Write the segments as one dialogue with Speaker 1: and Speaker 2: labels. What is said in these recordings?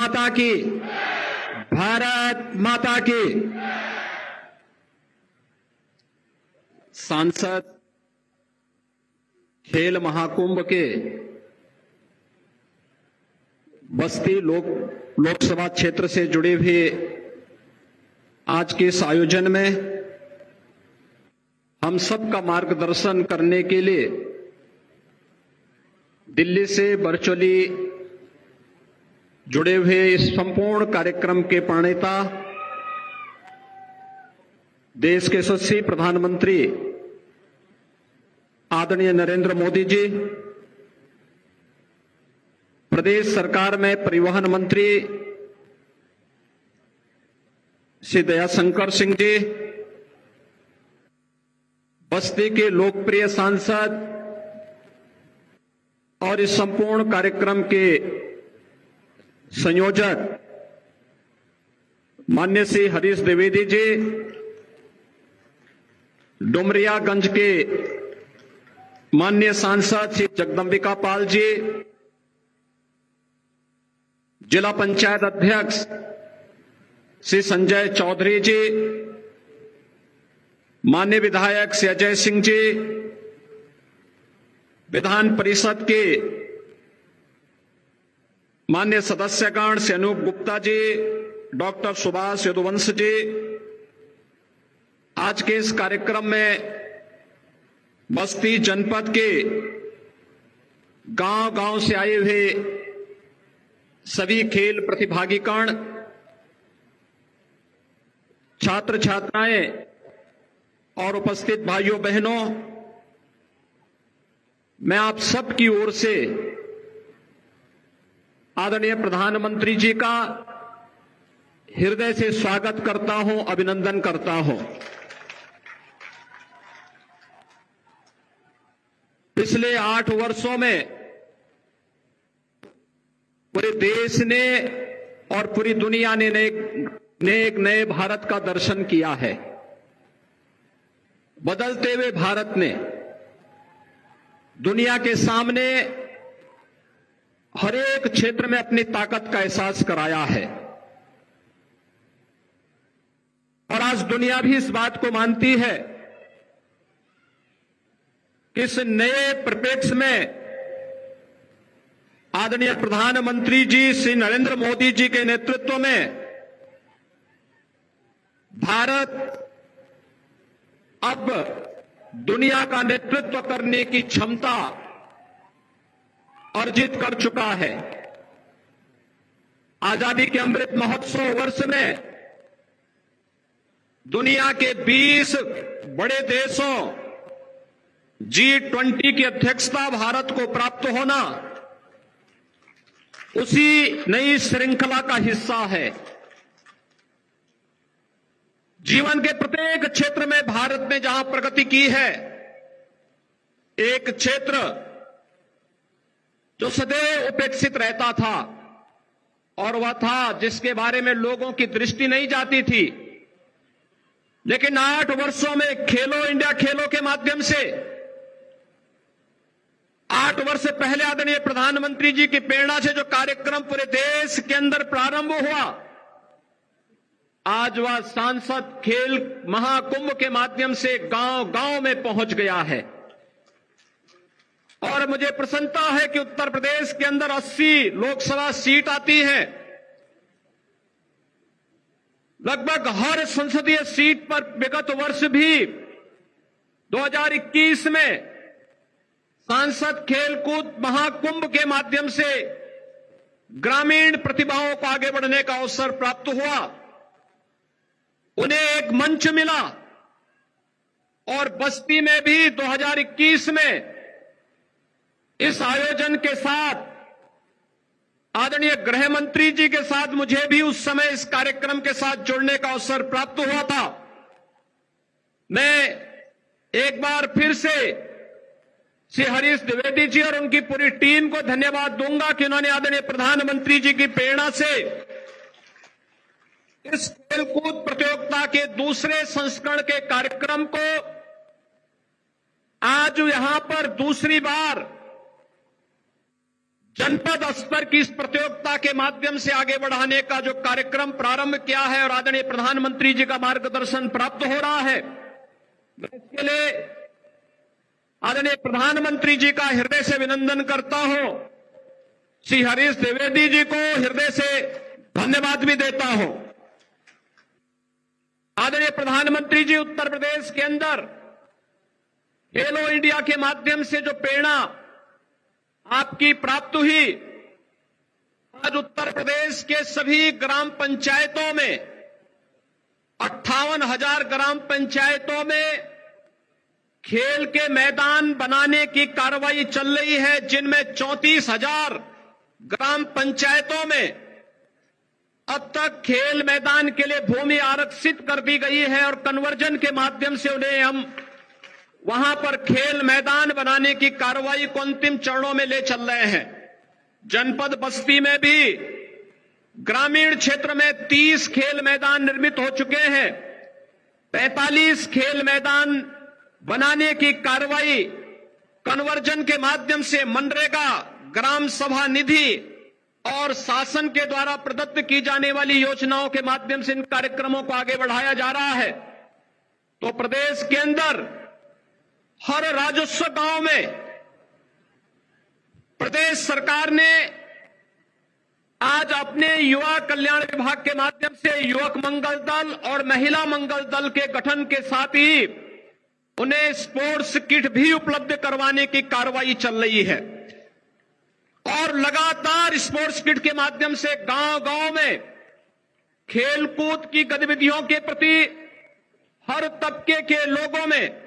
Speaker 1: माता की, भारत माता की। सांसद खेल महाकुंभ के बस्ती लोकसभा क्षेत्र से जुड़े हुए आज के इस आयोजन में हम सब का मार्गदर्शन करने के लिए दिल्ली से वर्चुअली जुड़े हुए इस संपूर्ण कार्यक्रम के प्रणेता देश के यशस्वी प्रधानमंत्री आदरणीय नरेंद्र मोदी जी, प्रदेश सरकार में परिवहन मंत्री श्री दयाशंकर सिंह जी, बस्ती के लोकप्रिय सांसद और इस संपूर्ण कार्यक्रम के संयोजक माननीय श्री हरीश द्विवेदी जी, डुमरियागंज के माननीय सांसद श्री जगदंबिका पाल जी, जिला पंचायत अध्यक्ष श्री संजय चौधरी जी, माननीय विधायक श्री अजय सिंह जी, विधान परिषद के माननीय सदस्यगण श्री अनूप गुप्ता जी, डॉक्टर सुभाष यदुवंश जी, आज के इस कार्यक्रम में बस्ती जनपद के गांव-गांव से आए हुए सभी खेल प्रतिभागीगण, छात्र छात्राएं और उपस्थित भाइयों बहनों, मैं आप सब की ओर से आदरणीय प्रधानमंत्री जी का हृदय से स्वागत करता हूं, अभिनंदन करता हूं। पिछले 8 वर्षों में पूरे देश ने और पूरी दुनिया ने एक नए भारत का दर्शन किया है। बदलते हुए भारत ने दुनिया के सामने हर एक क्षेत्र में अपनी ताकत का एहसास कराया है और आज दुनिया भी इस बात को मानती है कि इस नए परिप्रेक्ष्य में आदरणीय प्रधानमंत्री जी श्री नरेंद्र मोदी जी के नेतृत्व में भारत अब दुनिया का नेतृत्व करने की क्षमता अर्जित कर चुका है। आजादी के अमृत महोत्सव वर्ष में दुनिया के 20 बड़े देशों G20 की अध्यक्षता भारत को प्राप्त होना उसी नई श्रृंखला का हिस्सा है। जीवन के प्रत्येक क्षेत्र में भारत ने जहां प्रगति की है, एक क्षेत्र जो सदैव उपेक्षित रहता था और वह था जिसके बारे में लोगों की दृष्टि नहीं जाती थी, लेकिन 8 वर्षों में खेलो इंडिया खेलों के माध्यम से 8 वर्ष पहले आदरणीय प्रधानमंत्री जी की प्रेरणा से जो कार्यक्रम पूरे देश के अंदर प्रारंभ हुआ, आज वह सांसद खेल महाकुंभ के माध्यम से गांव-गांव में पहुंच गया है। और मुझे प्रसन्नता है कि उत्तर प्रदेश के अंदर 80 लोकसभा सीट आती है। लगभग हर संसदीय सीट पर विगत वर्ष भी 2021 में सांसद खेलकूद महाकुंभ के माध्यम से ग्रामीण प्रतिभाओं को आगे बढ़ने का अवसर प्राप्त हुआ, उन्हें एक मंच मिला। और बस्ती में भी 2021 में इस आयोजन के साथ आदरणीय गृह मंत्री जी के साथ मुझे भी उस समय इस कार्यक्रम के साथ जुड़ने का अवसर प्राप्त हुआ था। मैं एक बार फिर से श्री हरीश द्विवेदी जी और उनकी पूरी टीम को धन्यवाद दूंगा कि उन्होंने आदरणीय प्रधानमंत्री जी की प्रेरणा से इस खेलकूद प्रतियोगिता के दूसरे संस्करण के कार्यक्रम को आज यहां पर दूसरी बार जनपद स्तर की इस प्रतियोगिता के माध्यम से आगे बढ़ाने का जो कार्यक्रम प्रारंभ किया है और आदरणीय प्रधानमंत्री जी का मार्गदर्शन प्राप्त हो रहा है, मैं इसके लिए आदरणीय प्रधानमंत्री जी का हृदय से अभिनंदन करता हूं। श्री हरीश द्विवेदी जी को हृदय से धन्यवाद भी देता हूं। आदरणीय प्रधानमंत्री जी, उत्तर प्रदेश के अंदर खेलो इंडिया के माध्यम से जो प्रेरणा आपकी प्राप्त हुई, आज उत्तर प्रदेश के सभी ग्राम पंचायतों में 58,000 ग्राम पंचायतों में खेल के मैदान बनाने की कार्रवाई चल रही है, जिनमें 34,000 ग्राम पंचायतों में अब तक खेल मैदान के लिए भूमि आरक्षित कर दी गई है और कन्वर्जन के माध्यम से उन्हें हम वहां पर खेल मैदान बनाने की कार्रवाई को अंतिम चरणों में ले चल रहे हैं। जनपद बस्ती में भी ग्रामीण क्षेत्र में 30 खेल मैदान निर्मित हो चुके हैं। 45 खेल मैदान बनाने की कार्रवाई कन्वर्जन के माध्यम से मनरेगा, ग्राम सभा निधि और शासन के द्वारा प्रदत्त की जाने वाली योजनाओं के माध्यम से इन कार्यक्रमों को आगे बढ़ाया जा रहा है। तो प्रदेश के अंदर हर राजस्व गांव में प्रदेश सरकार ने आज अपने युवा कल्याण विभाग के माध्यम से युवक मंगल दल और महिला मंगल दल के गठन के साथ ही उन्हें स्पोर्ट्स किट भी उपलब्ध करवाने की कार्रवाई चल रही है और लगातार स्पोर्ट्स किट के माध्यम से गांव-गांव में खेलकूद की गतिविधियों के प्रति हर तबके के लोगों में,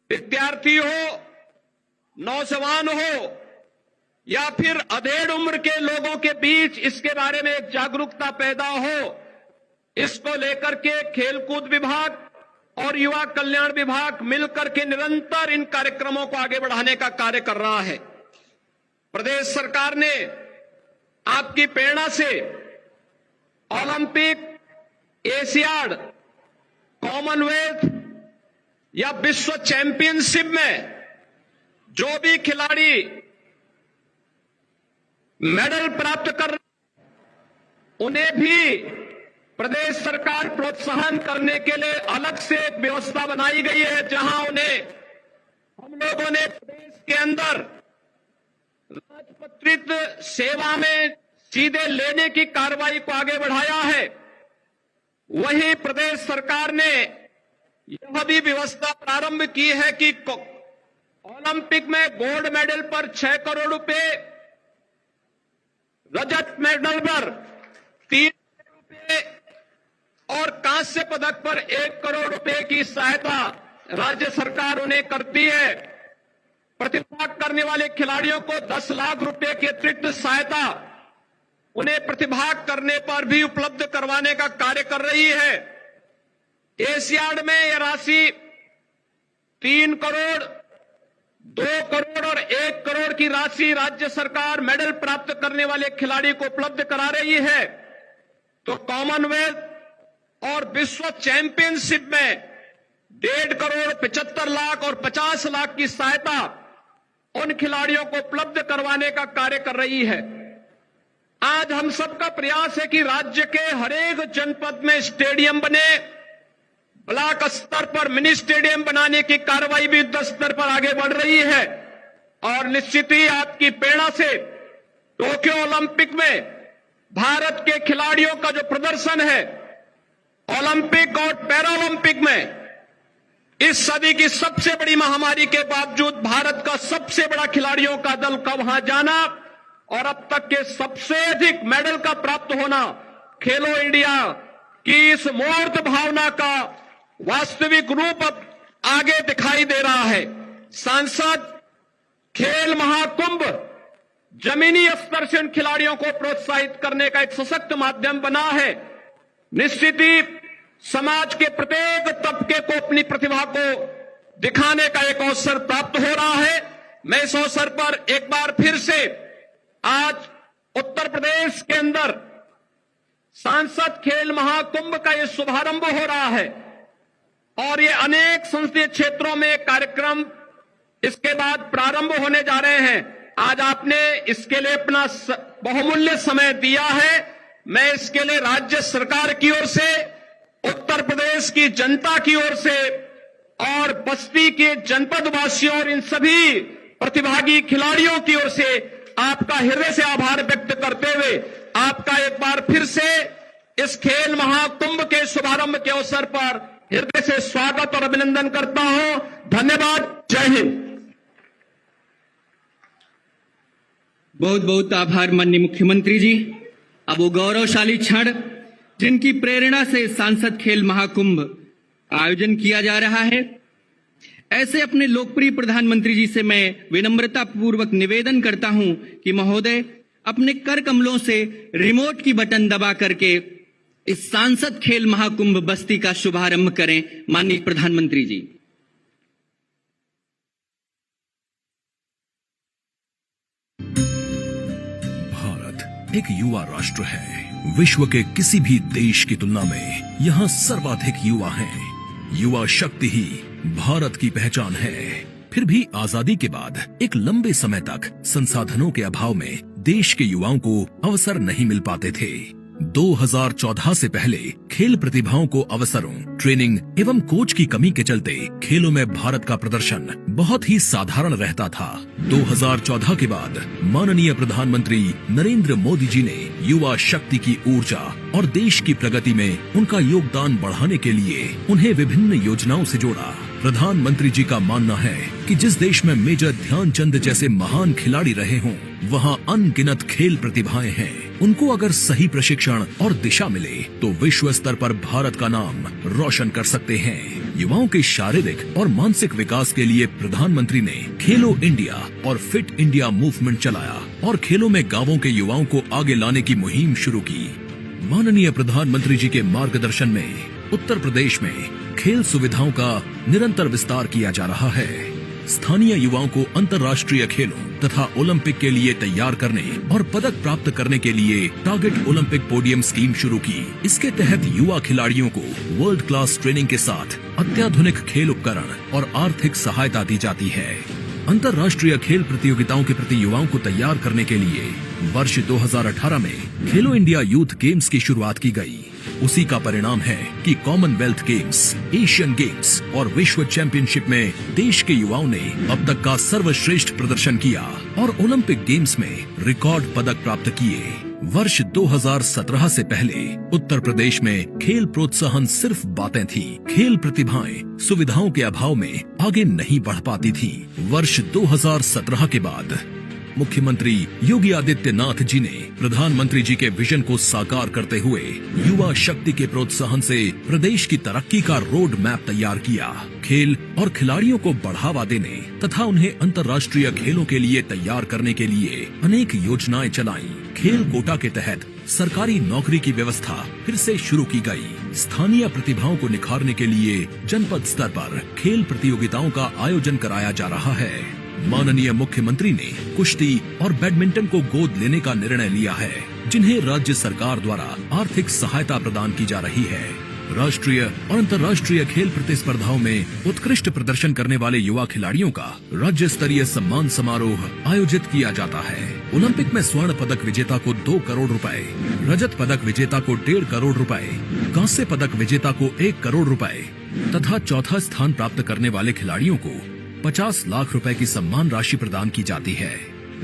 Speaker 1: विद्यार्थी हो, नौजवान हो या फिर अधेड़ उम्र के लोगों के बीच इसके बारे में एक जागरूकता पैदा हो, इसको लेकर के खेलकूद विभाग और युवा कल्याण विभाग मिलकर के निरंतर इन कार्यक्रमों को आगे बढ़ाने का कार्य कर रहा है। प्रदेश सरकार ने आपकी प्रेरणा से ओलंपिक, एशियाड, कॉमनवेल्थ या विश्व चैंपियनशिप में जो भी खिलाड़ी मेडल प्राप्त कर रहे, उन्हें भी प्रदेश सरकार प्रोत्साहन करने के लिए अलग से एक व्यवस्था बनाई गई है, जहां उन्हें हम लोगों ने प्रदेश के अंदर राजपत्रित सेवा में सीधे लेने की कार्रवाई को आगे बढ़ाया है। वहीं प्रदेश सरकार ने यह भी व्यवस्था प्रारंभ की है कि ओलंपिक में गोल्ड मेडल पर 6 करोड़ रुपए, रजत मेडल पर 3 करोड़ रुपए और कांस्य पदक पर 1 करोड़ रुपए की सहायता राज्य सरकार उन्हें करती है। प्रतिभाग करने वाले खिलाड़ियों को 10 लाख रुपए की अतिरिक्त सहायता उन्हें प्रतिभाग करने पर भी उपलब्ध करवाने का कार्य कर रही है। एशियाड में यह राशि 3 करोड़, 2 करोड़ और 1 करोड़ की राशि राज्य सरकार मेडल प्राप्त करने वाले खिलाड़ी को उपलब्ध करा रही है। तो कॉमनवेल्थ और विश्व चैंपियनशिप में 1.5 करोड़, 75 लाख और 50 लाख की सहायता उन खिलाड़ियों को उपलब्ध करवाने का कार्य कर रही है। आज हम सबका प्रयास है कि राज्य के हरेक जनपद में स्टेडियम बने, ब्लॉक स्तर पर मिनी स्टेडियम बनाने की कार्रवाई भी युद्ध स्तर पर आगे बढ़ रही है और निश्चित ही आपकी प्रेरणा से टोक्यो ओलंपिक में भारत के खिलाड़ियों का जो प्रदर्शन है, ओलंपिक और पैरालंपिक में इस सदी की सबसे बड़ी महामारी के बावजूद भारत का सबसे बड़ा खिलाड़ियों का दल का वहां जाना और अब तक के सबसे अधिक मेडल का प्राप्त होना खेलो इंडिया की इस मूर्त भावना का वास्तविक रूप अब आगे दिखाई दे रहा है। सांसद खेल महाकुंभ जमीनी स्तर से उन खिलाड़ियों को प्रोत्साहित करने का एक सशक्त माध्यम बना है। निश्चित ही समाज के प्रत्येक तबके को अपनी प्रतिभा को दिखाने का एक अवसर प्राप्त हो रहा है। मैं इस अवसर पर एक बार फिर से आज उत्तर प्रदेश के अंदर सांसद खेल महाकुंभ का ये शुभारंभ हो रहा है और ये अनेक संसदीय क्षेत्रों में कार्यक्रम इसके बाद प्रारंभ होने जा रहे हैं। आज आपने इसके लिए अपना बहुमूल्य समय दिया है। मैं इसके लिए राज्य सरकार की ओर से, उत्तर प्रदेश की जनता की ओर से और बस्ती के जनपद वासियों और इन सभी प्रतिभागी खिलाड़ियों की ओर से आपका हृदय से आभार व्यक्त करते हुए आपका एक बार फिर से इस खेल महाकुंभ के शुभारंभ के अवसर पर हृदय से स्वागत और अभिनंदन करता हूं। धन्यवाद। जय हिंद।
Speaker 2: बहुत बहुत आभार माननीय मुख्यमंत्री जी। अब वो गौरवशाली क्षण जिनकी प्रेरणा से सांसद खेल महाकुंभ आयोजन किया जा रहा है, ऐसे अपने लोकप्रिय प्रधानमंत्री जी से मैं विनम्रता पूर्वक निवेदन करता हूं कि महोदय अपने कर कमलों से रिमोट की बटन दबा करके इस सांसद खेल महाकुंभ बस्ती का शुभारंभ करें। माननीय प्रधानमंत्री जी।
Speaker 3: भारत एक युवा राष्ट्र है। विश्व के किसी भी देश की तुलना में यहाँ सर्वाधिक युवा हैं। युवा शक्ति ही भारत की पहचान है। फिर भी आजादी के बाद एक लंबे समय तक संसाधनों के अभाव में देश के युवाओं को अवसर नहीं मिल पाते थे। 2014 से पहले खेल प्रतिभाओं को अवसरों, ट्रेनिंग एवं कोच की कमी के चलते खेलों में भारत का प्रदर्शन बहुत ही साधारण रहता था। 2014 के बाद माननीय प्रधानमंत्री नरेंद्र मोदी जी ने युवा शक्ति की ऊर्जा और देश की प्रगति में उनका योगदान बढ़ाने के लिए उन्हें विभिन्न योजनाओं से जोड़ा। प्रधानमंत्री जी का मानना है कि जिस देश में मेजर ध्यानचंद जैसे महान खिलाड़ी रहे हों, वहाँ अनगिनत खेल प्रतिभाएं हैं। उनको अगर सही प्रशिक्षण और दिशा मिले तो विश्व स्तर पर भारत का नाम रोशन कर सकते हैं। युवाओं के शारीरिक और मानसिक विकास के लिए प्रधानमंत्री ने खेलो इंडिया और फिट इंडिया मूवमेंट चलाया और खेलों में गांवों के युवाओं को आगे लाने की मुहिम शुरू की। माननीय प्रधानमंत्री जी के मार्गदर्शन में उत्तर प्रदेश में खेल सुविधाओं का निरंतर विस्तार किया जा रहा है। स्थानीय युवाओं को अंतर्राष्ट्रीय खेलों तथा ओलंपिक के लिए तैयार करने और पदक प्राप्त करने के लिए टारगेट ओलंपिक पोडियम स्कीम शुरू की। इसके तहत युवा खिलाड़ियों को वर्ल्ड क्लास ट्रेनिंग के साथ अत्याधुनिक खेल उपकरण और आर्थिक सहायता दी जाती है। अंतर्राष्ट्रीय खेल प्रतियोगिताओं के प्रति युवाओं को तैयार करने के लिए वर्ष 2018 में खेलो इंडिया यूथ गेम्स की शुरुआत की गई। उसी का परिणाम है कि कॉमनवेल्थ गेम्स, एशियन गेम्स और विश्व चैंपियनशिप में देश के युवाओं ने अब तक का सर्वश्रेष्ठ प्रदर्शन किया और ओलंपिक गेम्स में रिकॉर्ड पदक प्राप्त किए। वर्ष 2017 से पहले उत्तर प्रदेश में खेल प्रोत्साहन सिर्फ बातें थी। खेल प्रतिभाएं सुविधाओं के अभाव में आगे नहीं बढ़ पाती थी। वर्ष 2017 के बाद मुख्यमंत्री योगी आदित्यनाथ जी ने प्रधानमंत्री जी के विजन को साकार करते हुए युवा शक्ति के प्रोत्साहन से प्रदेश की तरक्की का रोड मैप तैयार किया। खेल और खिलाड़ियों को बढ़ावा देने तथा उन्हें अंतर्राष्ट्रीय खेलों के लिए तैयार करने के लिए अनेक योजनाएं चलाई। खेल कोटा के तहत सरकारी नौकरी की व्यवस्था फिर से शुरू की गई। स्थानीय प्रतिभाओं को निखारने के लिए जनपद स्तर पर खेल प्रतियोगिताओं का आयोजन कराया जा रहा है। माननीय मुख्यमंत्री ने कुश्ती और बैडमिंटन को गोद लेने का निर्णय लिया है, जिन्हें राज्य सरकार द्वारा आर्थिक सहायता प्रदान की जा रही है। राष्ट्रीय और अंतर्राष्ट्रीय खेल प्रतिस्पर्धाओं में उत्कृष्ट प्रदर्शन करने वाले युवा खिलाड़ियों का राज्य स्तरीय सम्मान समारोह आयोजित किया जाता है। ओलंपिक में स्वर्ण पदक विजेता को 2 करोड़ रुपए, रजत पदक विजेता को 1.5 करोड़ रुपए, कांस्य पदक विजेता को 1 करोड़ रुपए तथा चौथा स्थान प्राप्त करने वाले खिलाड़ियों को 50 लाख रुपए की सम्मान राशि प्रदान की जाती है।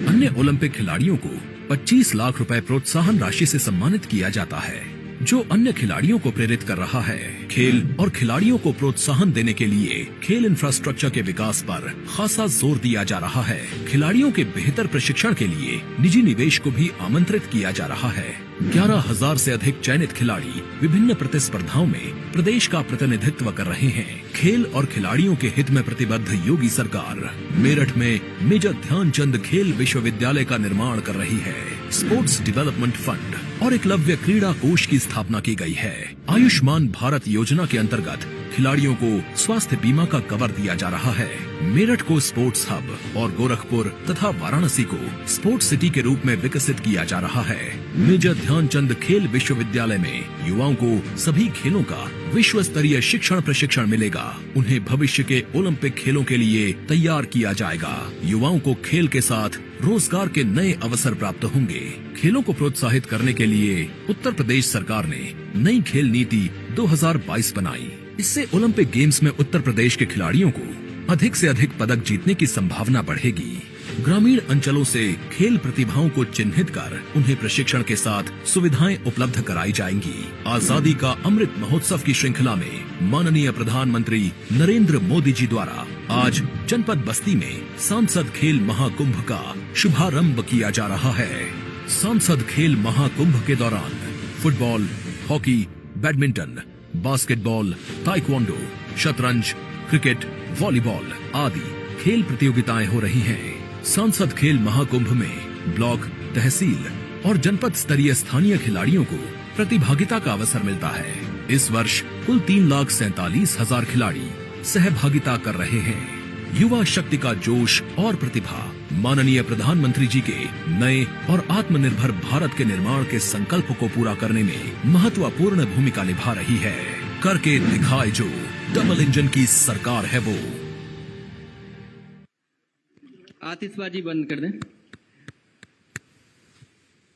Speaker 3: अन्य ओलंपिक खिलाड़ियों को 25 लाख रुपए प्रोत्साहन राशि से सम्मानित किया जाता है, जो अन्य खिलाड़ियों को प्रेरित कर रहा है। खेल और खिलाड़ियों को प्रोत्साहन देने के लिए खेल इंफ्रास्ट्रक्चर के विकास पर खासा जोर दिया जा रहा है। खिलाड़ियों के बेहतर प्रशिक्षण के लिए निजी निवेश को भी आमंत्रित किया जा रहा है। 11,000 से अधिक चयनित खिलाड़ी विभिन्न प्रतिस्पर्धाओं में प्रदेश का प्रतिनिधित्व कर रहे हैं। खेल और खिलाड़ियों के हित में प्रतिबद्ध योगी सरकार मेरठ में मेजर ध्यानचंद खेल विश्वविद्यालय का निर्माण कर रही है। स्पोर्ट्स डेवलपमेंट फंड और एकलव्य क्रीड़ा कोष की स्थापना की गई है। आयुष्मान भारत योजना के अंतर्गत खिलाड़ियों को स्वास्थ्य बीमा का कवर दिया जा रहा है। मेरठ को स्पोर्ट्स हब और गोरखपुर तथा वाराणसी को स्पोर्ट्स सिटी के रूप में विकसित किया जा रहा है। मेजर ध्यानचंद खेल विश्वविद्यालय में युवाओं को सभी खेलों का विश्व स्तरीय शिक्षण प्रशिक्षण मिलेगा। उन्हें भविष्य के ओलंपिक खेलों के लिए तैयार किया जाएगा। युवाओं को खेल के साथ रोजगार के नए अवसर प्राप्त होंगे। खेलों को प्रोत्साहित करने के लिए उत्तर प्रदेश सरकार ने नई खेल नीति 2022 बनाई। इससे ओलंपिक गेम्स में उत्तर प्रदेश के खिलाड़ियों को अधिक से अधिक पदक जीतने की संभावना बढ़ेगी। ग्रामीण अंचलों से खेल प्रतिभाओं को चिन्हित कर उन्हें प्रशिक्षण के साथ सुविधाएं उपलब्ध कराई जाएंगी। आजादी का अमृत महोत्सव की श्रृंखला में माननीय प्रधानमंत्री नरेंद्र मोदी जी द्वारा आज जनपद बस्ती में सांसद खेल महाकुंभ का शुभारंभ किया जा रहा है। सांसद खेल महाकुंभ के दौरान football, hockey, badminton, basketball, taekwondo, शतरंज, क्रिकेट, वॉलीबॉल आदि खेल प्रतियोगिताएं हो रही हैं। सांसद खेल महाकुंभ में ब्लॉक, तहसील और जनपद स्तरीय स्थानीय खिलाड़ियों को प्रतिभागिता का अवसर मिलता है। इस वर्ष कुल 3,47,000 खिलाड़ी सहभागिता कर रहे हैं। युवा शक्ति का जोश और प्रतिभा माननीय प्रधानमंत्री जी के नए और आत्मनिर्भर भारत के निर्माण के संकल्प को पूरा करने में महत्वपूर्ण भूमिका निभा रही है। करके दिखाए जो डबल इंजन की सरकार है वो।
Speaker 2: आतिशबाजी बंद कर दें।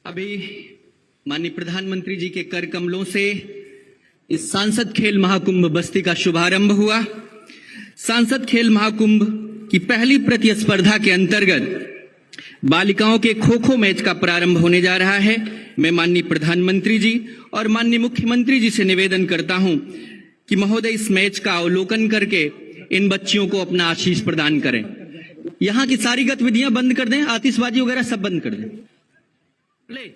Speaker 2: अभी माननीय प्रधानमंत्री जी के कर कमलों से इस सांसद खेल महाकुंभ बस्ती का शुभारंभ हुआ। सांसद खेल महाकुंभ की पहली प्रतिस्पर्धा के अंतर्गत बालिकाओं के खो खो मैच का प्रारंभ होने जा रहा है। मैं माननीय प्रधानमंत्री जी और माननीय मुख्यमंत्री जी से निवेदन करता हूं कि महोदय इस मैच का अवलोकन करके इन बच्चियों को अपना आशीष प्रदान करें। यहां की सारी गतिविधियां बंद कर दें, आतिशबाजी वगैरह सब बंद कर दें। प्ले।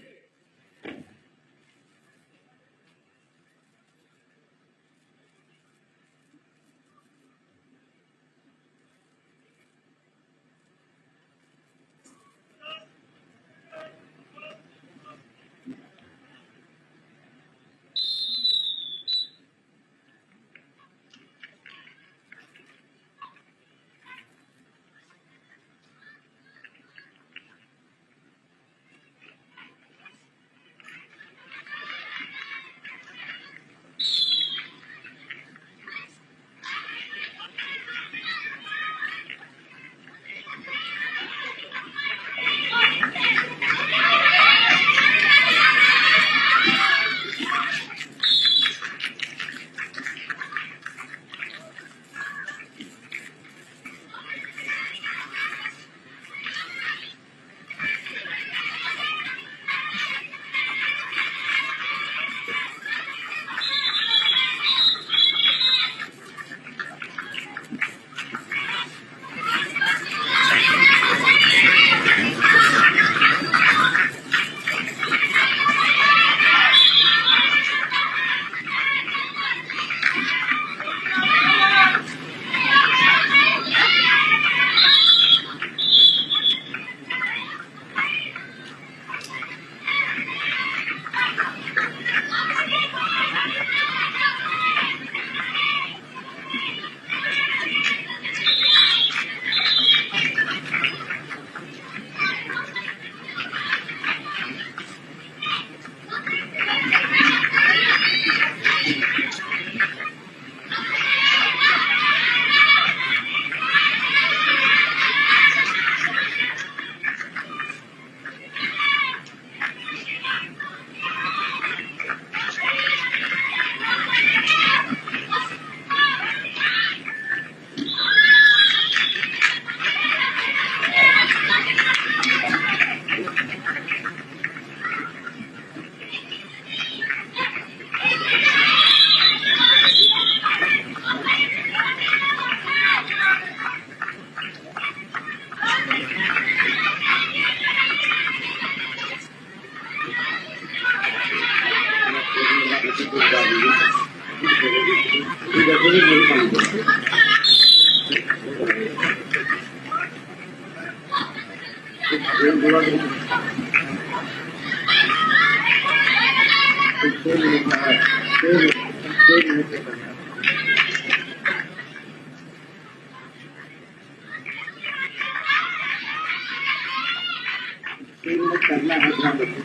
Speaker 4: करना है ध्यान रखो,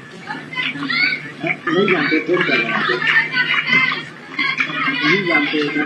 Speaker 4: नहीं जानते फिर करना, नहीं जानते इतना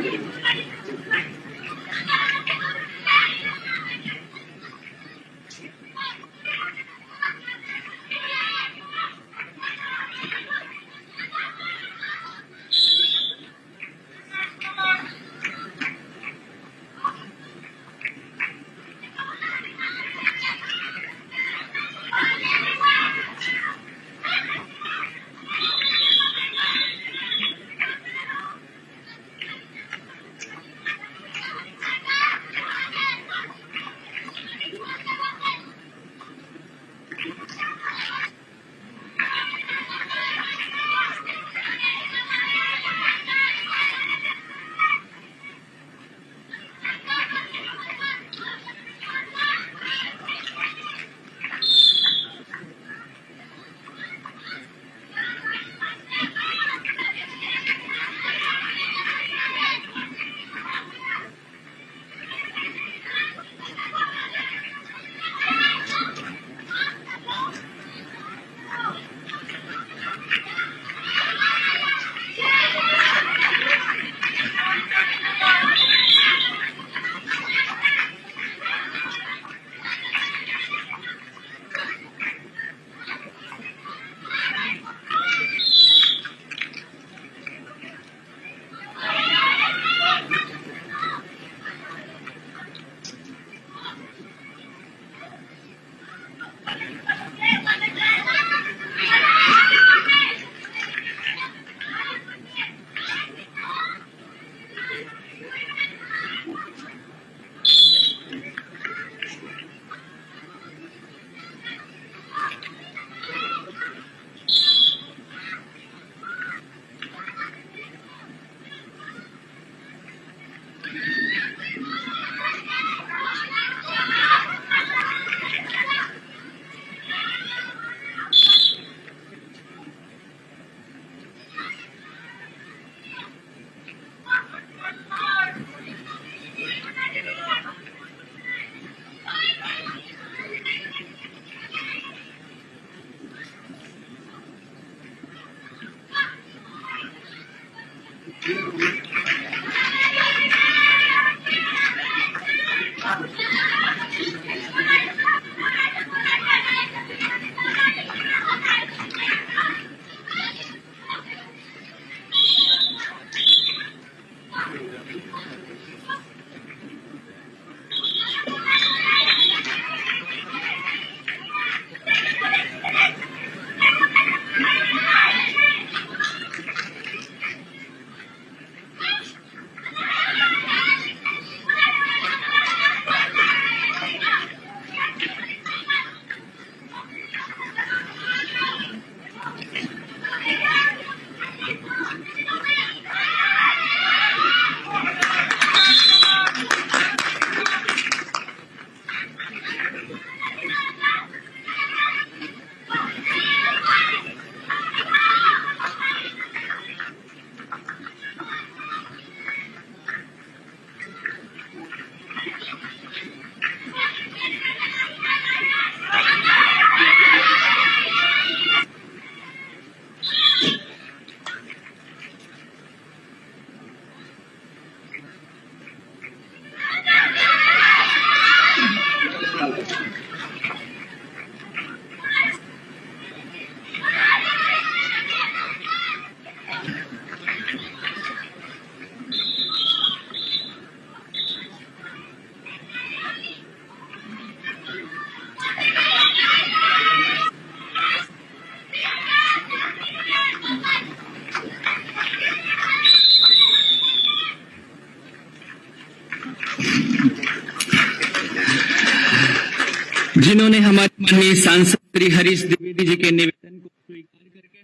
Speaker 2: जिन्होंने हमारे माननीय सांसद श्री हरीश द्विवेदी जी के निवेदन को स्वीकार करके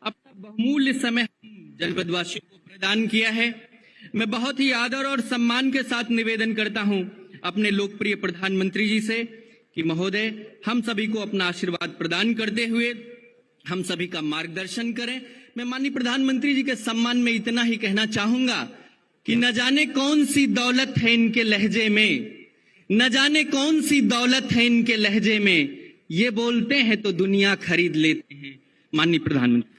Speaker 2: अपना बहुमूल्य समय जनपदवासियों को प्रदान किया है। मैं बहुत ही आदर और सम्मान के साथ निवेदन करता हूं अपने लोकप्रिय प्रधानमंत्री जी से कि महोदय हम सभी को अपना आशीर्वाद प्रदान करते हुए हम सभी का मार्गदर्शन करें। मैं माननीय प्रधानमंत्री जी के सम्मान में इतना ही कहना चाहूंगा कि न जाने कौन सी दौलत है इनके लहजे में, न जाने कौन सी दौलत है इनके लहजे में, ये बोलते हैं तो दुनिया खरीद लेते हैं। माननीय प्रधानमंत्री।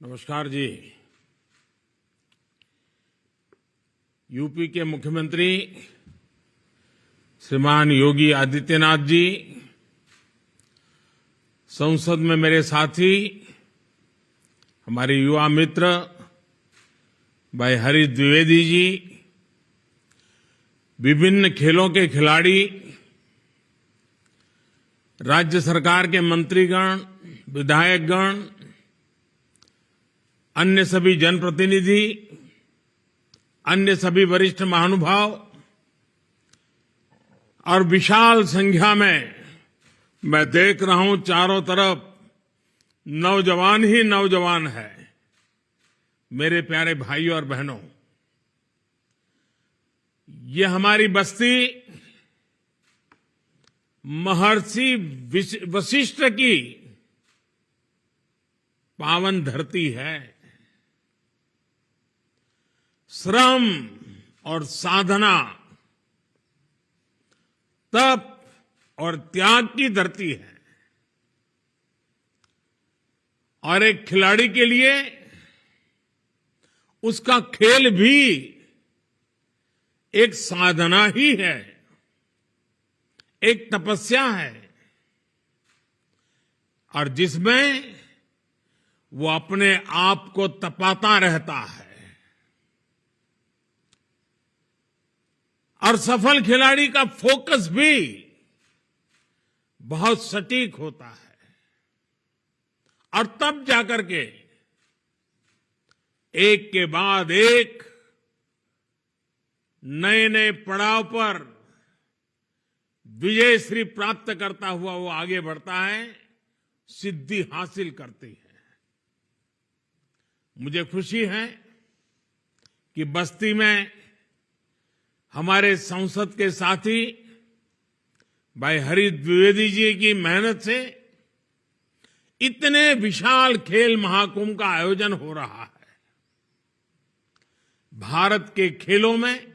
Speaker 5: नमस्कार जी। यूपी के मुख्यमंत्री श्रीमान योगी आदित्यनाथ जी, संसद में मेरे साथी हमारे युवा मित्र भाई हरीश द्विवेदी जी, विभिन्न खेलों के खिलाड़ी, राज्य सरकार के मंत्रीगण, विधायकगण, अन्य सभी जनप्रतिनिधि, अन्य सभी वरिष्ठ महानुभाव और विशाल संख्या में मैं देख रहा हूं चारों तरफ नौजवान ही नौजवान है। मेरे प्यारे भाइयों और बहनों, ये हमारी बस्ती महर्षि वशिष्ठ की पावन धरती है। श्रम और साधना, तप और त्याग की धरती है। और एक खिलाड़ी के लिए उसका खेल भी एक साधना ही है, एक तपस्या है, और जिसमें वो अपने आप को तपाता रहता है। और सफल खिलाड़ी का फोकस भी बहुत सटीक होता है, और तब जाकर के एक के बाद एक नए नए पड़ाव पर विजयश्री प्राप्त करता हुआ वो आगे बढ़ता है, सिद्धि हासिल करती है। मुझे खुशी है कि बस्ती में हमारे संसद के साथी भाई हरीश द्विवेदी जी की मेहनत से इतने विशाल खेल महाकुंभ का आयोजन हो रहा है। भारत के खेलों में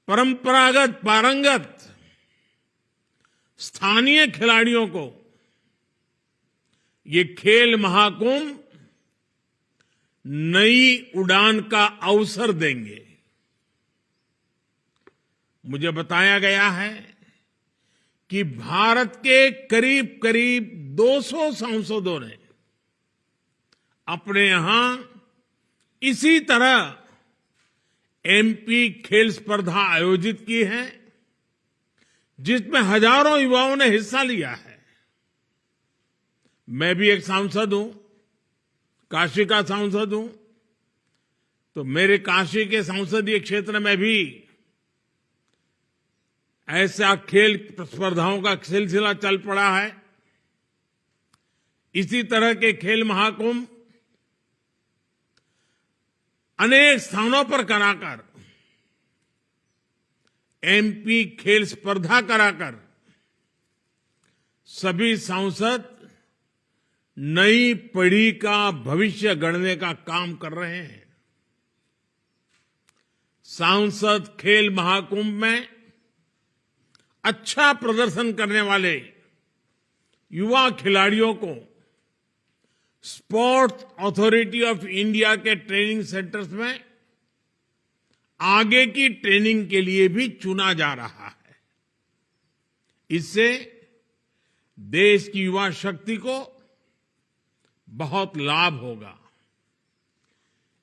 Speaker 5: परंपरागत पारंगत स्थानीय खिलाड़ियों को ये खेल महाकुंभ नई उड़ान का अवसर देंगे। मुझे बताया गया है कि भारत के करीब करीब 200 सांसदों ने अपने यहां इसी तरह एमपी खेल स्पर्धा आयोजित की है, जिसमें हजारों युवाओं ने हिस्सा लिया है। मैं भी एक सांसद हूं, काशी का सांसद हूं, तो मेरे काशी के संसदीय क्षेत्र में भी ऐसा खेल स्पर्धाओं का सिलसिला चल पड़ा है। इसी तरह के खेल महाकुंभ अनेक स्थानों पर कराकर, एमपी खेल स्पर्धा कराकर सभी सांसद नई पीढ़ी का भविष्य गढ़ने का काम कर रहे हैं। सांसद खेल महाकुंभ में अच्छा प्रदर्शन करने वाले युवा खिलाड़ियों को स्पोर्ट्स अथॉरिटी ऑफ इंडिया के ट्रेनिंग सेंटर्स में आगे की ट्रेनिंग के लिए भी चुना जा रहा है। इससे देश की युवा शक्ति को बहुत लाभ होगा।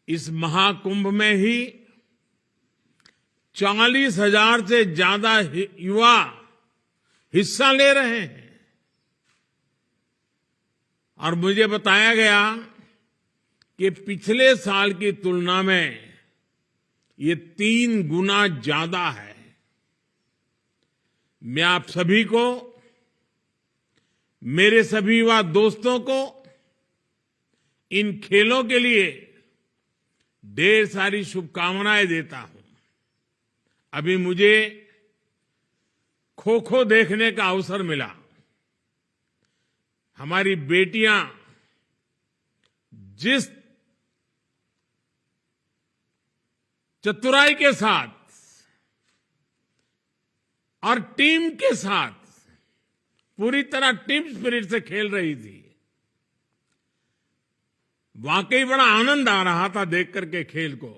Speaker 5: इस महाकुंभ में ही 40,000 से ज्यादा युवा हिस्सा ले रहे हैं और मुझे बताया गया कि पिछले साल की तुलना में ये 3 गुना ज्यादा है। मैं आप सभी को, मेरे सभी युवा दोस्तों को इन खेलों के लिए ढेर सारी शुभकामनाएं देता हूं। अभी मुझे खो खो देखने का अवसर मिला। हमारी बेटियां जिस चतुराई के साथ और टीम के साथ पूरी तरह टीम स्पिरिट से खेल रही थी, वाकई बड़ा आनंद आ रहा था देख करके खेल को।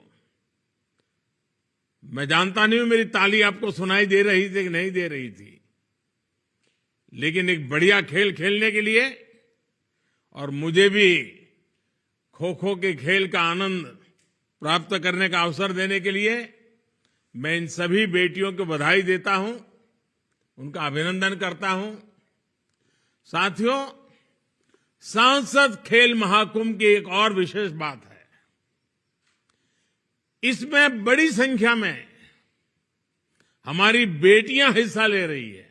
Speaker 5: मैं जानता नहीं हूं मेरी ताली आपको सुनाई दे रही थी कि नहीं दे रही थी, लेकिन एक बढ़िया खेल खेलने के लिए और मुझे भी खो खो के खेल का आनंद प्राप्त करने का अवसर देने के लिए मैं इन सभी बेटियों को बधाई देता हूं, उनका अभिनंदन करता हूं। साथियों, सांसद खेल महाकुंभ की एक और विशेष बात है, इसमें बड़ी संख्या में हमारी बेटियां हिस्सा ले रही है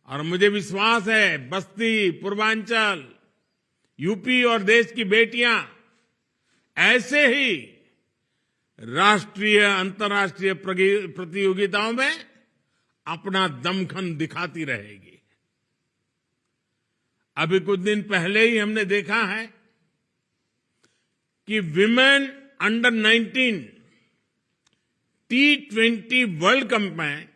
Speaker 5: और मुझे विश्वास है बस्ती, पूर्वांचल, यूपी और देश की बेटियां ऐसे ही राष्ट्रीय, अंतर्राष्ट्रीय प्रतियोगिताओं में अपना दमखम दिखाती रहेगी। अभी कुछ दिन पहले ही हमने देखा है कि women under 19 T20 world cup में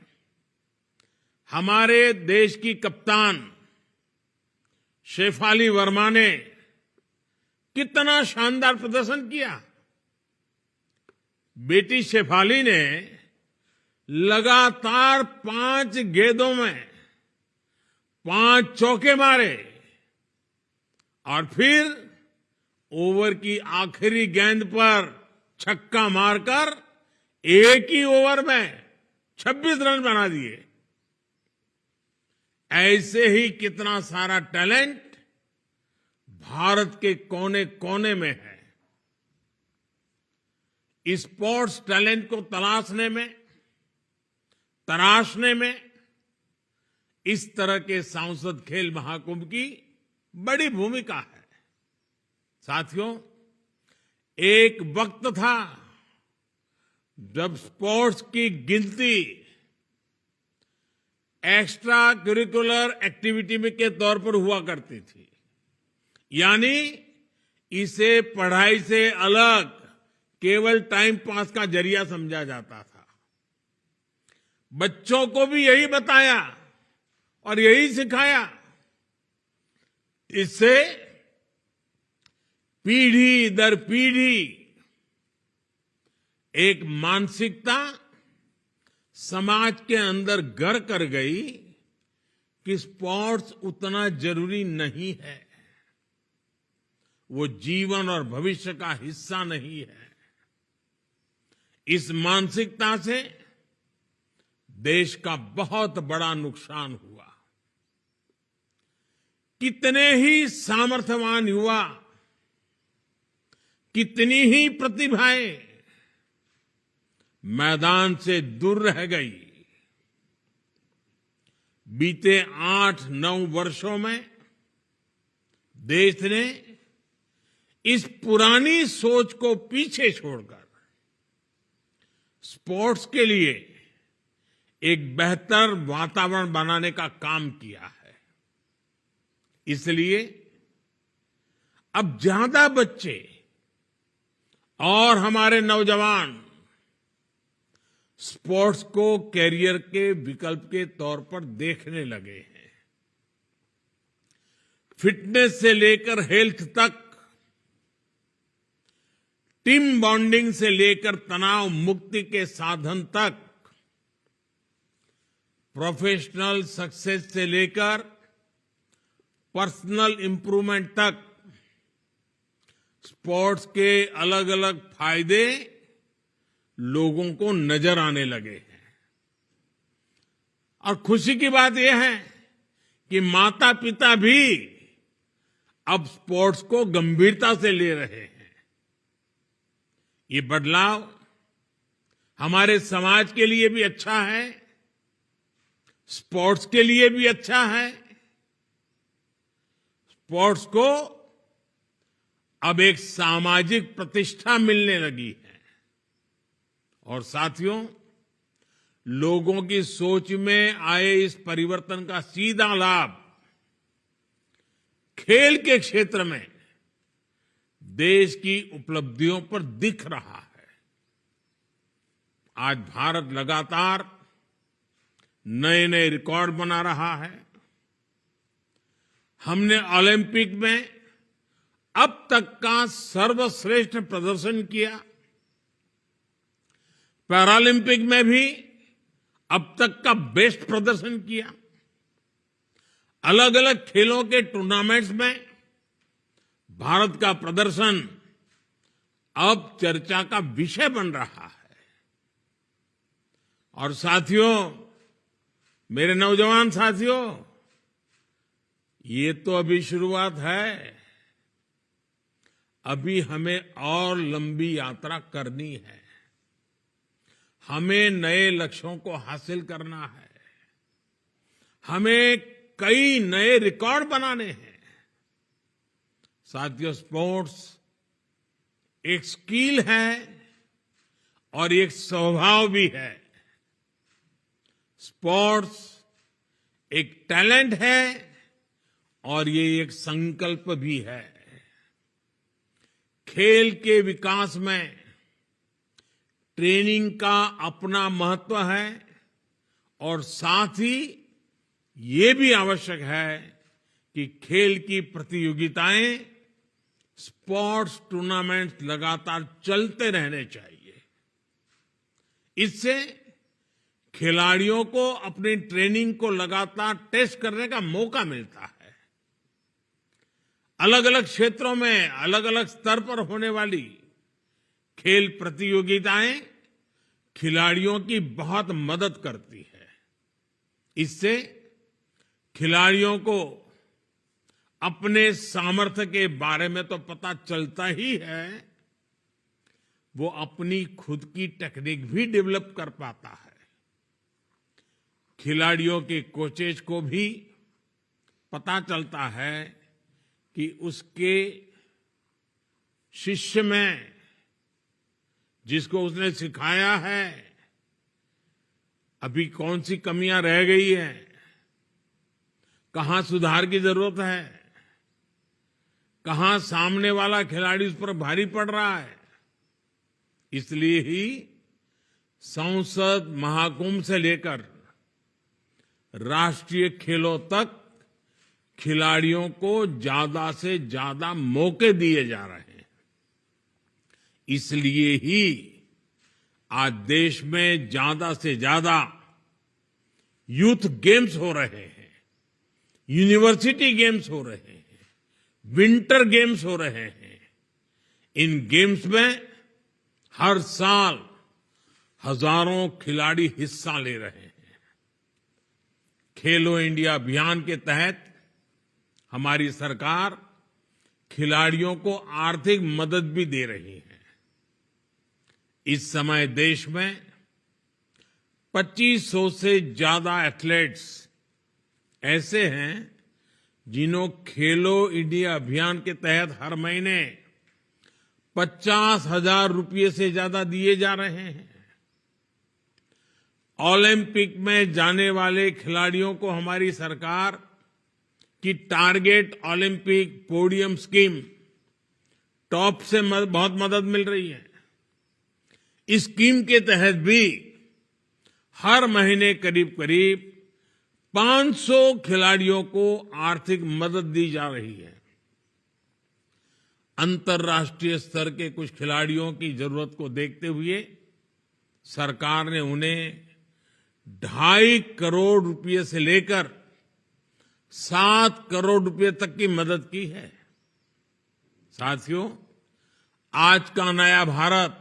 Speaker 5: हमारे देश की कप्तान शेफाली वर्मा ने कितना शानदार प्रदर्शन किया। बेटी शेफाली ने लगातार 5 गेंदों में 5 चौके मारे और फिर ओवर की आखिरी गेंद पर छक्का मारकर एक ही ओवर में 26 रन बना दिए। ऐसे ही कितना सारा टैलेंट भारत के कोने कोने में है। स्पोर्ट्स टैलेंट को तराशने में इस तरह के सांसद खेल महाकुंभ की बड़ी भूमिका है। साथियों, एक वक्त था जब स्पोर्ट्स की गिनती एक्स्ट्रा करिकुलर एक्टिविटी में के तौर पर हुआ करती थी, यानी इसे पढ़ाई से अलग केवल टाइम पास का जरिया समझा जाता था। बच्चों को भी यही बताया और यही सिखाया इससे पीढ़ी दर पीढ़ी एक मानसिकता समाज के अंदर घर कर गई कि स्पोर्ट्स उतना जरूरी नहीं है, वो जीवन और भविष्य का हिस्सा नहीं है। इस मानसिकता से देश का बहुत बड़ा नुकसान हुआ। कितने ही सामर्थ्यवान युवा, कितनी ही प्रतिभाएं मैदान से दूर रह गई। बीते 8-9 वर्षों में देश ने इस पुरानी सोच को पीछे छोड़कर स्पोर्ट्स के लिए एक बेहतर वातावरण बनाने का काम किया है। इसलिए अब ज्यादा बच्चे और हमारे नौजवान स्पोर्ट्स को कैरियर के विकल्प के तौर पर देखने लगे हैं। फिटनेस से लेकर हेल्थ तक, टीम बॉन्डिंग से लेकर तनाव मुक्ति के साधन तक, प्रोफेशनल सक्सेस से लेकर पर्सनल इंप्रूवमेंट तक स्पोर्ट्स के अलग अलग फायदे लोगों को नजर आने लगे हैं। और खुशी की बात यह है कि माता पिता भी अब स्पोर्ट्स को गंभीरता से ले रहे हैं। ये बदलाव हमारे समाज के लिए भी अच्छा है, स्पोर्ट्स के लिए भी अच्छा है। स्पोर्ट्स को अब एक सामाजिक प्रतिष्ठा मिलने लगी है। और साथियों, लोगों की सोच में आए इस परिवर्तन का सीधा लाभ खेल के क्षेत्र में देश की उपलब्धियों पर दिख रहा है। आज भारत लगातार नए नए रिकॉर्ड बना रहा है। हमने ओलंपिक में अब तक का सर्वश्रेष्ठ प्रदर्शन किया। पैरालंपिक में भी अब तक का बेस्ट प्रदर्शन किया। अलग अलग खेलों के टूर्नामेंट्स में भारत का प्रदर्शन अब चर्चा का विषय बन रहा है। और साथियों, मेरे नौजवान साथियों, ये तो अभी शुरुआत है। अभी हमें और लंबी यात्रा करनी है। हमें नए लक्ष्यों को हासिल करना है। हमें कई नए रिकॉर्ड बनाने हैं। साथियों, स्पोर्ट्स एक स्किल है और एक स्वभाव भी है। स्पोर्ट्स एक टैलेंट है और ये एक संकल्प भी है। खेल के विकास में ट्रेनिंग का अपना महत्व है और साथ ही ये भी आवश्यक है कि खेल की प्रतियोगिताएं, स्पोर्ट्स टूर्नामेंट्स लगातार चलते रहने चाहिए। इससे खिलाड़ियों को अपनी ट्रेनिंग को लगातार टेस्ट करने का मौका मिलता है। अलग अलग क्षेत्रों में अलग अलग स्तर पर होने वाली खेल प्रतियोगिताएं खिलाड़ियों की बहुत मदद करती है। इससे खिलाड़ियों को अपने सामर्थ्य के बारे में तो पता चलता ही है, वो अपनी खुद की टेक्निक भी डेवलप कर पाता है। खिलाड़ियों के कोचेज को भी पता चलता है कि उसके शिष्य में, जिसको उसने सिखाया है, अभी कौन सी कमियां रह गई है, कहां सुधार की जरूरत है, कहां सामने वाला खिलाड़ी उस पर भारी पड़ रहा है। इसलिए ही संसद महाकुंभ से लेकर राष्ट्रीय खेलों तक खिलाड़ियों को ज्यादा से ज्यादा मौके दिए जा रहे हैं। इसलिए ही आज देश में ज्यादा से ज्यादा यूथ गेम्स हो रहे हैं, यूनिवर्सिटी गेम्स हो रहे हैं, विंटर गेम्स हो रहे हैं। इन गेम्स में हर साल हजारों खिलाड़ी हिस्सा ले रहे हैं। खेलो इंडिया अभियान के तहत हमारी सरकार खिलाड़ियों को आर्थिक मदद भी दे रही है। इस समय देश में 2500 से ज्यादा एथलीट्स ऐसे हैं जिन्हों खेलो इंडिया अभियान के तहत हर महीने 50,000 रुपये से ज्यादा दिए जा रहे हैं। ओलंपिक में जाने वाले खिलाड़ियों को हमारी सरकार की target Olympic podium scheme top से बहुत मदद मिल रही है। इस स्कीम के तहत भी हर महीने करीब करीब 500 खिलाड़ियों को आर्थिक मदद दी जा रही है। अंतर्राष्ट्रीय स्तर के कुछ खिलाड़ियों की जरूरत को देखते हुए सरकार ने उन्हें 2.5 करोड़ रुपए से लेकर 7 करोड़ रुपए तक की मदद की है। साथियों, आज का नया भारत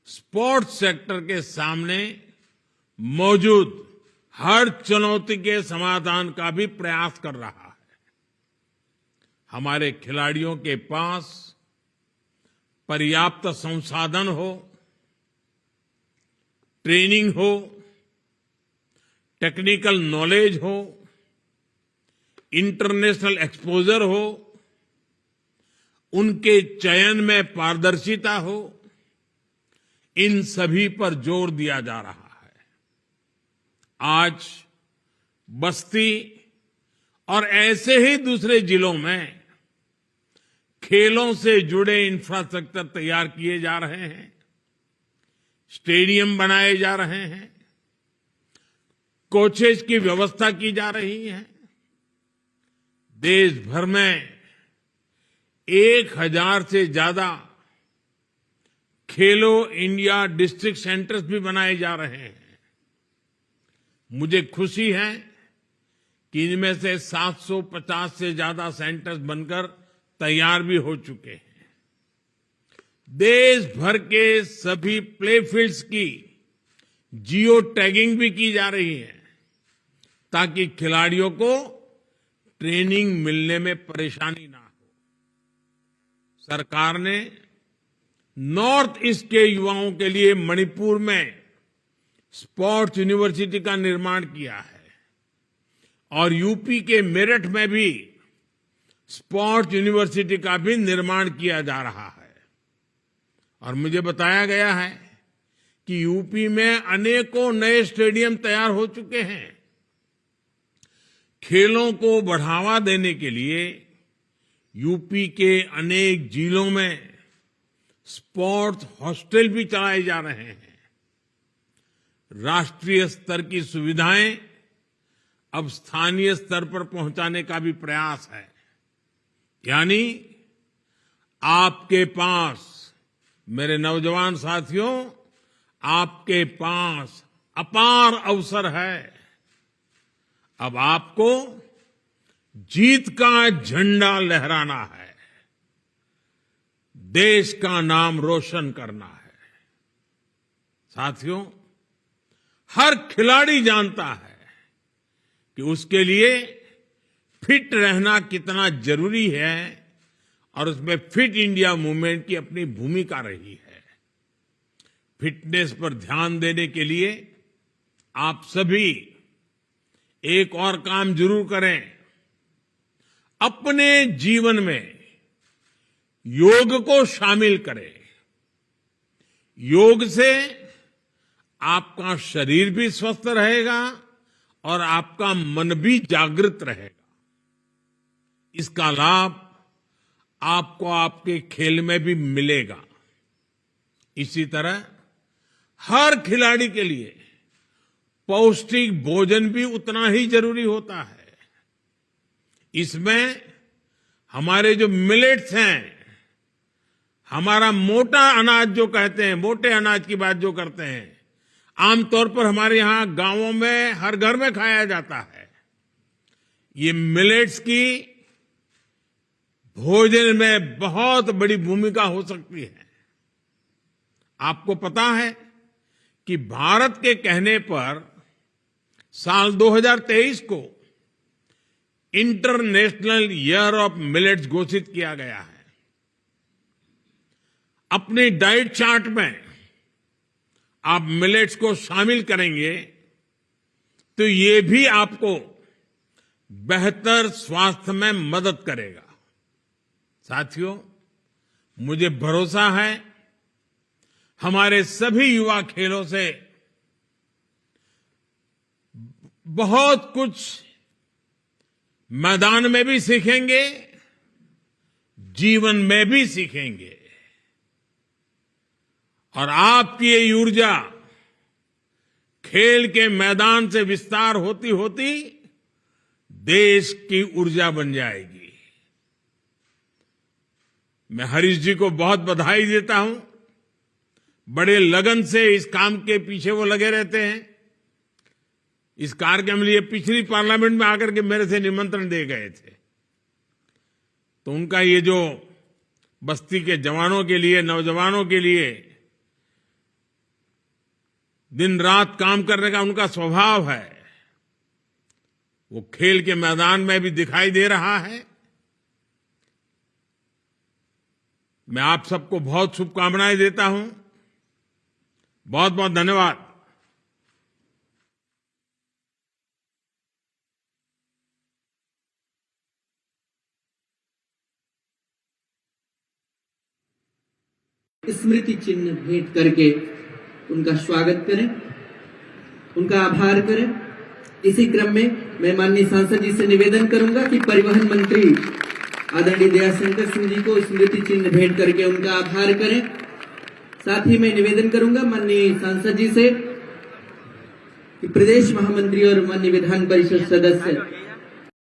Speaker 5: स्पोर्ट्स सेक्टर के सामने मौजूद हर चुनौती के समाधान का भी प्रयास कर रहा है। हमारे खिलाड़ियों के पास पर्याप्त संसाधन हो, ट्रेनिंग हो, टेक्निकल नॉलेज हो, इंटरनेशनल एक्सपोजर हो, उनके चयन में पारदर्शिता हो, इन सभी पर जोर दिया जा रहा है। आज बस्ती और ऐसे ही दूसरे जिलों में खेलों से जुड़े इंफ्रास्ट्रक्चर तैयार किए जा रहे हैं, स्टेडियम बनाए जा रहे हैं, कोचेज की व्यवस्था की जा रही है। देश भर में 1000 से ज्यादा खेलो इंडिया डिस्ट्रिक्ट सेंटर्स भी बनाए जा रहे हैं। मुझे खुशी है कि इनमें से 750 से ज्यादा सेंटर्स बनकर तैयार भी हो चुके हैं। देश भर के सभी प्ले फील्ड्स की जियो टैगिंग भी की जा रही है ताकि खिलाड़ियों को ट्रेनिंग मिलने में परेशानी ना हो। सरकार ने नॉर्थ ईस्ट के युवाओं के लिए मणिपुर में स्पोर्ट्स यूनिवर्सिटी का निर्माण किया है और यूपी के मेरठ में भी स्पोर्ट्स यूनिवर्सिटी का भी निर्माण किया जा रहा है। और मुझे बताया गया है कि यूपी में अनेकों नए स्टेडियम तैयार हो चुके हैं। खेलों को बढ़ावा देने के लिए यूपी के अनेक जिलों में स्पोर्ट्स हॉस्टल भी चलाए जा रहे हैं। राष्ट्रीय स्तर की सुविधाएं अब स्थानीय स्तर पर पहुंचाने का भी प्रयास है। यानी आपके पास, मेरे नौजवान साथियों, आपके पास अपार अवसर है। अब आपको जीत का झंडा लहराना है, देश का नाम रोशन करना है। साथियों, हर खिलाड़ी जानता है कि उसके लिए फिट रहना कितना जरूरी है और उसमें फिट इंडिया मूवमेंट की अपनी भूमिका रही है। फिटनेस पर ध्यान देने के लिए आप सभी एक और काम जरूर करें। अपने जीवन में योग को शामिल करें। योग से आपका शरीर भी स्वस्थ रहेगा और आपका मन भी जागृत रहेगा। इसका लाभ आपको आपके खेल में भी मिलेगा। इसी तरह हर खिलाड़ी के लिए पौष्टिक भोजन भी उतना ही जरूरी होता है। इसमें हमारे जो मिलेट्स हैं, हमारा मोटा अनाज जो कहते हैं, मोटे अनाज की बात जो करते हैं, आमतौर पर हमारे यहां गांवों में हर घर में खाया जाता है। ये मिलेट्स की भोजन में बहुत बड़ी भूमिका हो सकती है। आपको पता है कि भारत के कहने पर साल 2023 को इंटरनेशनल ईयर ऑफ मिलेट्स घोषित किया गया है। अपने डाइट चार्ट में आप मिलेट्स को शामिल करेंगे तो ये भी आपको बेहतर स्वास्थ्य में मदद करेगा। साथियों, मुझे भरोसा है हमारे सभी युवा खेलों से बहुत कुछ मैदान में भी सीखेंगे, जीवन में भी सीखेंगे। और आपकी ये ऊर्जा खेल के मैदान से विस्तार होती होती देश की ऊर्जा बन जाएगी। मैं हरीश जी को बहुत बधाई देता हूं। बड़े लगन से इस काम के पीछे वो लगे रहते हैं। इस कार्यक्रम के लिए पिछली पार्लियामेंट में आकर के मेरे से निमंत्रण दे गए थे, तो उनका ये जो बस्ती के जवानों के लिए, नौजवानों के लिए दिन रात काम करने का उनका स्वभाव है, वो खेल के मैदान में भी दिखाई दे रहा है। मैं आप सबको बहुत शुभकामनाएं देता हूं। बहुत बहुत धन्यवाद।
Speaker 2: स्मृति चिन्ह भेंट करके उनका स्वागत करें, उनका आभार करें। इसी क्रम में मैं माननीय सांसद जी से निवेदन करूंगा कि परिवहन मंत्री आदरणीय दयाशंकर सिंह जी को स्मृति चिन्ह भेंट करके उनका आभार करें। साथ ही मैं निवेदन करूंगा माननीय सांसद जी से कि प्रदेश महामंत्री और माननीय विधान परिषद सदस्य